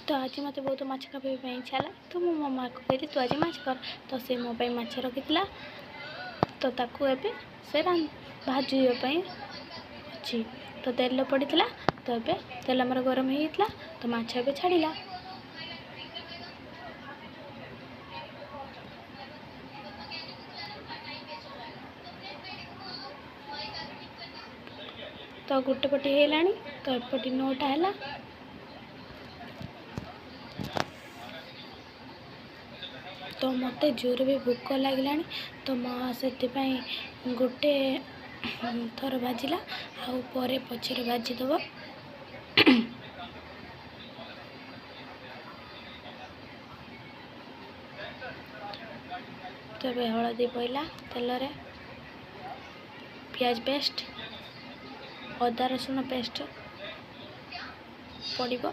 तो आज मत बहुत माछ खावाई इच्छा है तो मो मामा को कहली तू आज माछ कर तो से मो माछ रखी तो ताकू एबे से भाजवाई अच्छी तो तेल पड़ा तो ये तेल आमर गरम होता तो माछ ए छाड़ा तो गोटे पटी है तो एपटी 9टा है तो मत जोर भी भोक लगे तो से गोटे थर भाजिला आउे पचर भाजीदेव तो हलदी पड़ा तेल रे पियाज पेस्ट अदा रसुण पेस्ट पड़ो